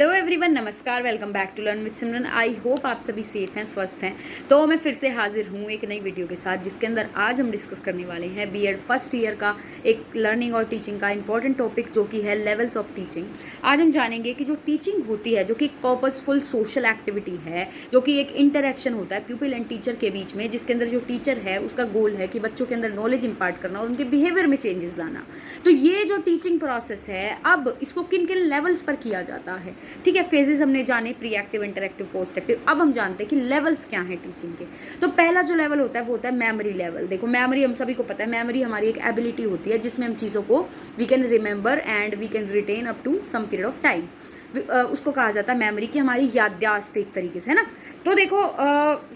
Hello everyone, नमस्कार। Welcome back to learn with Simran. I hope आप सभी सेफ हैं, स्वस्थ हैं। तो मैं फिर से हाजिर हूँ एक नई वीडियो के साथ, जिसके अंदर आज हम डिस्कस करने वाले हैं बीएड फर्स्ट ईयर का एक लर्निंग और टीचिंग का इंपॉर्टेंट टॉपिक, जो कि है लेवल्स ऑफ टीचिंग। आज हम जानेंगे कि जो टीचिंग होती है, जो कि एक पर्पसफुल सोशल एक्टिविटी है, जो कि एक इंटरेक्शन होता है प्यूपिल एंड टीचर के बीच में, जिसके अंदर जो टीचर है उसका गोल है कि बच्चों के अंदर नॉलेज इंपार्ट करना और उनके बिहेवियर में चेंजेस लाना। तो ये जो टीचिंग प्रोसेस है, अब इसको किन किन लेवल्स पर किया जाता है, ठीक है। फेजेस हमने जाने, pre active, interactive, post active. अब हम जानते हैं कि लेवल्स क्या हैं टीचिंग के। तो पहला जो लेवल होता है वो होता है मेमोरी लेवल। देखो, मेमोरी हम सभी को पता है, मेमोरी हमारी एक एबिलिटी होती है जिसमें हम चीज़ों को we can remember and we can retain up to some period of time. उसको कहा जाता है मेमोरी, की हमारी याददाश्त एक तरीके से, है ना। तो देखो,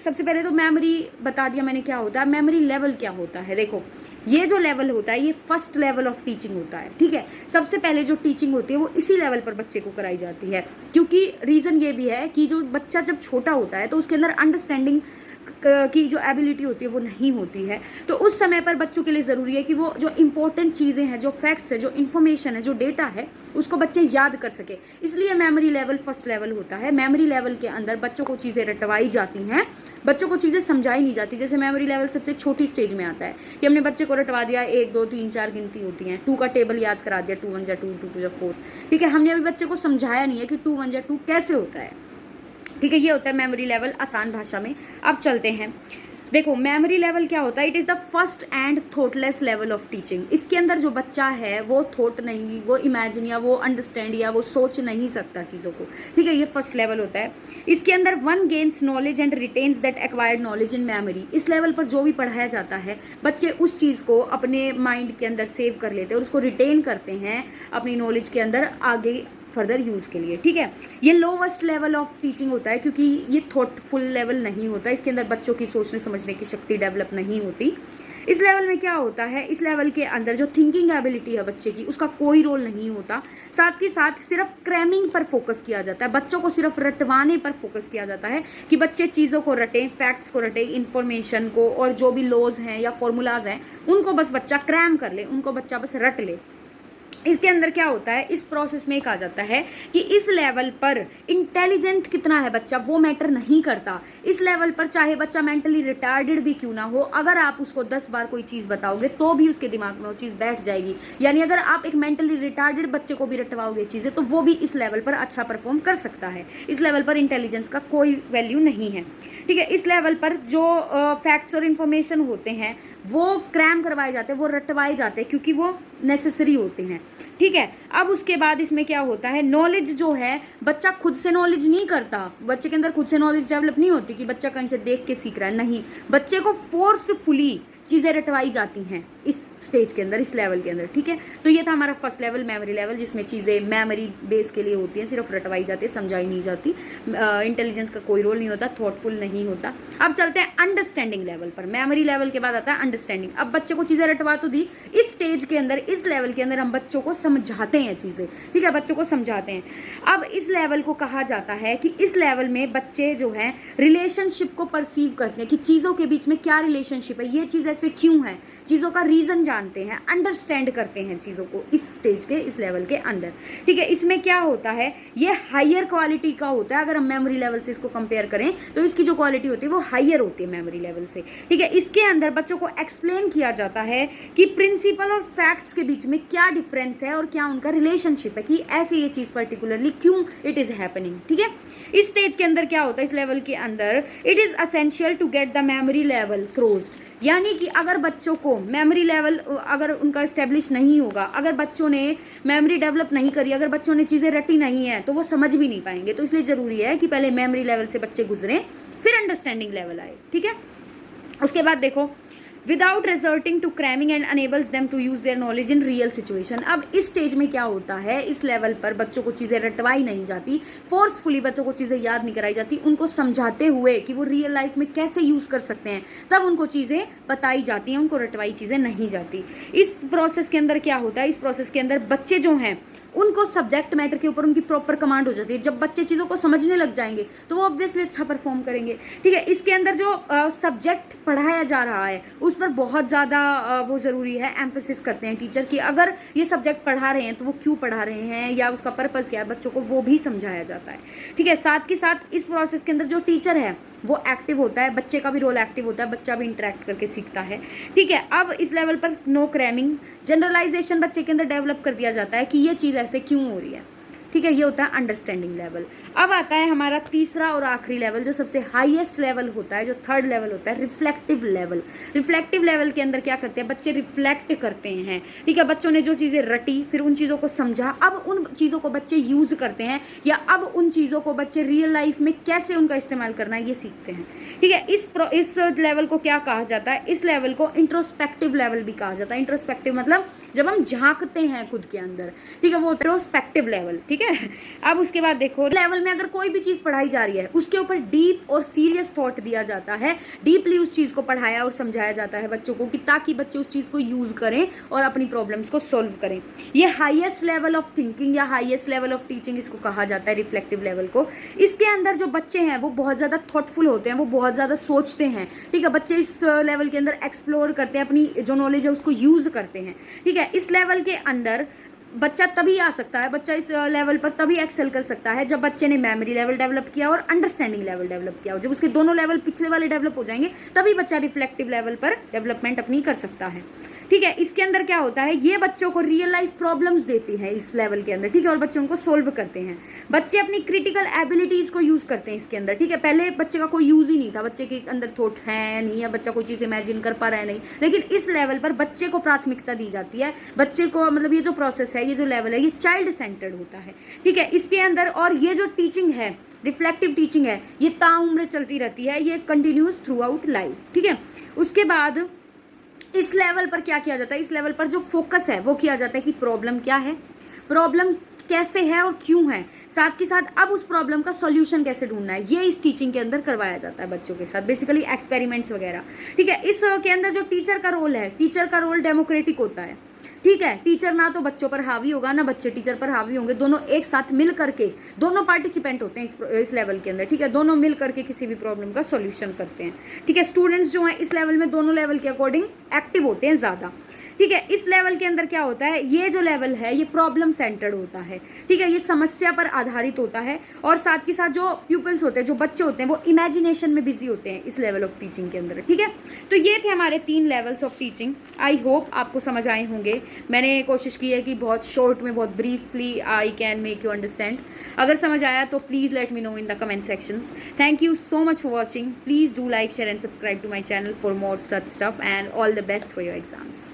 सबसे पहले तो मेमोरी बता दिया मैंने क्या होता है। मेमोरी लेवल क्या होता है, देखो ये जो लेवल होता है ये फर्स्ट लेवल ऑफ टीचिंग होता है, ठीक है। सबसे पहले जो टीचिंग होती है वो इसी लेवल पर बच्चे को कराई जाती है, क्योंकि रीज़न ये भी है कि जो बच्चा जब छोटा होता है तो उसके अंदर अंडरस्टैंडिंग की जो एबिलिटी होती है वो नहीं होती है। तो उस समय पर बच्चों के लिए ज़रूरी है कि वो जो इंपॉर्टेंट चीज़ें हैं, जो फैक्ट्स है, जो इन्फॉर्मेशन है, जो डेटा है, उसको बच्चे याद कर सके। इसलिए मेमोरी लेवल फर्स्ट लेवल होता है। मेमोरी लेवल के अंदर बच्चों को चीज़ें रटवाई जाती हैं, बच्चों को चीज़ें समझाई नहीं जाती। जैसे मेमोरी लेवल सबसे छोटी स्टेज में आता है कि हमने बच्चे को रटवा दिया, 1 2 3 4 गिनती होती हैं, 2 का टेबल याद करा दिया, 2 1 2 2 2 4, ठीक है। हमने अभी बच्चे को समझाया नहीं है कि 2 1 2 कैसे होता है, ठीक है। ये होता है मेमोरी लेवल आसान भाषा में। अब चलते हैं, देखो मेमोरी लेवल क्या होता है। It is the first and thoughtless level of teaching. इसके अंदर जो बच्चा है वो थॉट नहीं, वो इमेजिन या वो अंडरस्टैंड या वो सोच नहीं सकता चीज़ों को, ठीक है। ये फर्स्ट लेवल होता है। इसके अंदर one gains knowledge and retains that acquired knowledge in memory. इस लेवल पर जो भी पढ़ाया जाता है, बच्चे उस चीज़ को अपने माइंड के अंदर सेव कर लेते हैं और उसको रिटेन करते हैं अपनी नॉलेज के अंदर आगे फर्दर यूज़ के लिए, ठीक है। ये लोवेस्ट लेवल ऑफ टीचिंग होता है, क्योंकि ये थॉटफुल लेवल नहीं होता। इसके अंदर बच्चों की सोचने समझने की शक्ति डेवलप नहीं होती। इस लेवल में क्या होता है, इस लेवल के अंदर जो थिंकिंग एबिलिटी है बच्चे की, उसका कोई रोल नहीं होता। साथ ही साथ सिर्फ क्रैमिंग पर फोकस किया जाता है, बच्चों को सिर्फ रटवाने पर फोकस किया जाता है कि बच्चे चीज़ों को रटें, फैक्ट्स को रटें, इन्फॉर्मेशन को, और जो भी लॉज हैं या फॉर्मूलाज हैं उनको बस बच्चा क्रैम कर ले, उनको बच्चा बस रट ले। इसके अंदर क्या होता है, इस प्रोसेस में कहा जाता है कि इस लेवल पर इंटेलिजेंट कितना है बच्चा वो मैटर नहीं करता। इस लेवल पर चाहे बच्चा मेंटली रिटार्डेड भी क्यों ना हो, अगर आप उसको 10 बार कोई चीज़ बताओगे तो भी उसके दिमाग में वो चीज़ बैठ जाएगी। यानी अगर आप एक मेंटली रिटार्डेड बच्चे को भी रटवाओगे चीज़ें, तो वो भी इस लेवल पर अच्छा परफॉर्म कर सकता है। इस लेवल पर इंटेलिजेंस का कोई वैल्यू नहीं है, ठीक है। इस लेवल पर जो फैक्ट्स और इन्फॉर्मेशन होते हैं वो क्रैम करवाए जाते हैं, वो रटवाए जाते हैं, क्योंकि वो नेसेसरी होते हैं, ठीक है। अब उसके बाद इसमें क्या होता है, नॉलेज जो है, बच्चा खुद से नॉलेज नहीं करता, बच्चे के अंदर खुद से नॉलेज डेवलप नहीं होती कि बच्चा कहीं से देख के सीख रहा है, नहीं। बच्चे को फोर्सफुली चीज़ें रटवाई जाती हैं इस स्टेज के अंदर, इस लेवल के अंदर, ठीक है। तो ये था हमारा फर्स्ट लेवल, मेमोरी लेवल, जिसमें चीज़ें मेमोरी बेस के लिए होती हैं, सिर्फ रटवाई जाती है, समझाई नहीं जाती। इंटेलिजेंस का कोई रोल नहीं होता, थॉटफुल नहीं होता। अब चलते हैं अंडरस्टैंडिंग लेवल पर। मेमोरी लेवल के बाद आता है अंडरस्टैंडिंग। अब बच्चे को चीज़ें रटवा तो दी, इस स्टेज के अंदर, इस लेवल के अंदर हम बच्चों को समझाते हैं चीज़ें, ठीक है, बच्चों को समझाते हैं। अब इस लेवल को कहा जाता है कि इस लेवल में बच्चे जो हैं रिलेशनशिप को परसीव करते हैं कि चीज़ों के बीच में क्या रिलेशनशिप है, ये चीज़ ऐसे क्यों है, चीज़ों का रीज़न जानते हैं, अंडरस्टैंड करते हैं चीज़ों को इस स्टेज के, इस लेवल के अंदर, ठीक है। इसमें क्या होता है, ये हायर क्वालिटी का होता है। अगर हम मेमोरी लेवल से इसको कंपेयर करें तो इसकी जो क्वालिटी होती है वो हायर होती है मेमोरी लेवल से, ठीक है। इसके अंदर बच्चों को एक्सप्लेन किया जाता है कि प्रिंसिपल और फैक्ट्स के बीच में क्या डिफरेंस है और क्या उनका रिलेशनशिप है, कि ऐसे ये चीज़ पर्टिकुलरली क्यों इट इज़ हैपनिंग, ठीक है। इस स्टेज के अंदर क्या होता है, इस लेवल के अंदर it is essential to get the memory level crossed. यानी कि अगर बच्चों को मेमोरी लेवल अगर उनका इस्टेब्लिश नहीं होगा, अगर बच्चों ने मेमोरी डेवलप नहीं करी, अगर बच्चों ने चीज़ें रटी नहीं है, तो वो समझ भी नहीं पाएंगे। तो इसलिए ज़रूरी है कि पहले मेमोरी लेवल से बच्चे गुजरें, फिर अंडरस्टैंडिंग लेवल आए, ठीक है। उसके बाद देखो, without resorting to cramming and enables them to use their knowledge in real situation. अब इस स्टेज में क्या होता है, इस लेवल पर बच्चों को चीज़ें रटवाई नहीं जाती, फोर्सफुली बच्चों को चीज़ें याद नहीं कराई जाती, उनको समझाते हुए कि वो रियल लाइफ में कैसे यूज़ कर सकते हैं, तब उनको चीज़ें बताई जाती हैं, उनको रटवाई चीज़ें नहीं जाती। इस प्रोसेस के अंदर क्या होता है, इस प्रोसेस के अंदर बच्चे जो हैं उनको सब्जेक्ट मैटर के ऊपर उनकी प्रॉपर कमांड हो जाती है। जब बच्चे चीज़ों को समझने लग जाएंगे तो वो ऑब्वियसली अच्छा परफॉर्म करेंगे। ठीक है, इसके अंदर जो सब्जेक्ट पढ़ाया जा रहा है उस पर बहुत ज़्यादा वो ज़रूरी है, एम्फेसिस करते हैं टीचर कि अगर ये सब्जेक्ट पढ़ा रहे हैं तो वो क्यों पढ़ा रहे हैं या उसका पर्पज़ क्या है, बच्चों को वो भी समझाया जाता है। ठीक है, साथ के साथ इस प्रोसेस के अंदर जो टीचर है वो एक्टिव होता है, बच्चे का भी रोल एक्टिव होता है, बच्चा भी इंटरेक्ट करके सीखता है। ठीक है, अब इस लेवल पर नो क्रैमिंग, जनरलाइजेशन बच्चे के अंदर डेवलप कर दिया जाता है कि ये चीज़ ऐसे क्यों हो रही है। ठीक है, ये होता है अंडरस्टैंडिंग लेवल। अब आता है हमारा तीसरा और आखिरी लेवल, जो सबसे हाईएस्ट लेवल होता है, जो थर्ड लेवल होता है, रिफ्लेक्टिव लेवल। रिफ्लेक्टिव लेवल के अंदर क्या करते हैं बच्चे, रिफ्लेक्ट करते हैं। ठीक है, बच्चों ने जो चीज़ें रटी फिर उन चीज़ों को समझा, अब उन चीज़ों को बच्चे यूज़ करते हैं या अब उन चीज़ों को बच्चे रियल लाइफ में कैसे उनका इस्तेमाल करना है ये सीखते हैं। ठीक है, इस लेवल को क्या कहा जाता है, इस लेवल को इंट्रोस्पेक्टिव लेवल भी कहा जाता है। इंट्रोस्पेक्टिव मतलब जब हम झांकते हैं खुद के अंदर। ठीक है, वो इंट्रोस्पेक्टिव लेवल। ठीक है, अब उसके बाद देखो लेवल में अगर कोई भी चीज पढ़ाई जा रही है उसके ऊपर डीप और सीरियस थॉट दिया जाता है, डीपली उस चीज को पढ़ाया और समझाया जाता है बच्चों को कि ताकि बच्चे उस चीज को यूज करें और अपनी प्रॉब्लम्स को सॉल्व करें। ये हाईएस्ट लेवल ऑफ थिंकिंग या हाईएस्ट लेवल ऑफ टीचिंग इसको कहा जाता है, रिफ्लेक्टिव लेवल को। इसके अंदर जो बच्चे हैं वो बहुत ज्यादा थॉटफुल होते हैं, वो बहुत ज्यादा सोचते हैं। ठीक है, बच्चे इस लेवल के अंदर एक्सप्लोर करते हैं, अपनी जो नॉलेज है उसको यूज करते हैं। ठीक है, इस लेवल के अंदर बच्चा तभी आ सकता है, बच्चा इस लेवल पर तभी एक्सेल कर सकता है जब बच्चे ने मेमोरी लेवल डेवलप किया और अंडरस्टैंडिंग लेवल डेवलप किया। जब उसके दोनों लेवल पिछले वाले डेवलप हो जाएंगे तभी बच्चा रिफ्लेक्टिव लेवल पर डेवलपमेंट अपनी कर सकता है। ठीक है, इसके अंदर क्या होता है, ये बच्चों को रियल लाइफ प्रॉब्लम्स देती है इस लेवल के अंदर। ठीक है, और बच्चे उनको सोल्व करते हैं। बच्चे अपनी क्रिटिकल एबिलिटीज़ को यूज़ करते हैं इसके अंदर। ठीक है, पहले बच्चे का कोई यूज़ ही नहीं था, बच्चे के अंदर थॉट है नहीं, या बच्चा कोई चीज़ इमेजिन कर पा रहा है नहीं, लेकिन इस लेवल पर बच्चे को प्राथमिकता दी जाती है। बच्चे को मतलब ये जो प्रोसेस है, ये जो लेवल है, ये चाइल्ड सेंटर्ड होता है। ठीक है, इसके अंदर और ये जो टीचिंग है, रिफ्लेक्टिव टीचिंग है, ये ताउम्र चलती रहती है, ये कंटिन्यूस थ्रू आउट लाइफ। ठीक है, उसके बाद इस लेवल पर क्या किया जाता है, इस लेवल पर जो फोकस है वो किया जाता है कि प्रॉब्लम क्या है, प्रॉब्लम कैसे है और क्यों है, साथ के साथ अब उस प्रॉब्लम का सॉल्यूशन कैसे ढूंढना है, ये इस टीचिंग के अंदर करवाया जाता है बच्चों के साथ, बेसिकली एक्सपेरिमेंट्स वगैरह। ठीक है, इस के अंदर जो टीचर का रोल है, टीचर का रोल डेमोक्रेटिक होता है। ठीक है, टीचर ना तो बच्चों पर हावी होगा ना बच्चे टीचर पर हावी होंगे, दोनों एक साथ मिल करके, दोनों पार्टिसिपेंट होते हैं इस लेवल के अंदर। ठीक है, दोनों मिल करके किसी भी प्रॉब्लम का सॉल्यूशन करते हैं। ठीक है, स्टूडेंट्स जो हैं इस लेवल में दोनों लेवल के अकॉर्डिंग एक्टिव होते हैं ज़्यादा। ठीक है, इस लेवल के अंदर क्या होता है, ये जो लेवल है ये प्रॉब्लम सेंटर्ड होता है। ठीक है, ये समस्या पर आधारित होता है और साथ के साथ जो प्यूपल्स होते हैं, जो बच्चे होते हैं, वो इमेजिनेशन में बिजी होते हैं इस लेवल ऑफ टीचिंग के अंदर। ठीक है, तो ये थे हमारे 3 levels of teaching. I hope आपको समझ आए होंगे। मैंने कोशिश की है कि बहुत शॉर्ट में, बहुत briefly I can make you understand. अगर समझ आया तो please let me know in the comment sections. Thank you so much for watching. Please do like, share and subscribe to my channel for more such stuff and all the best for your exams.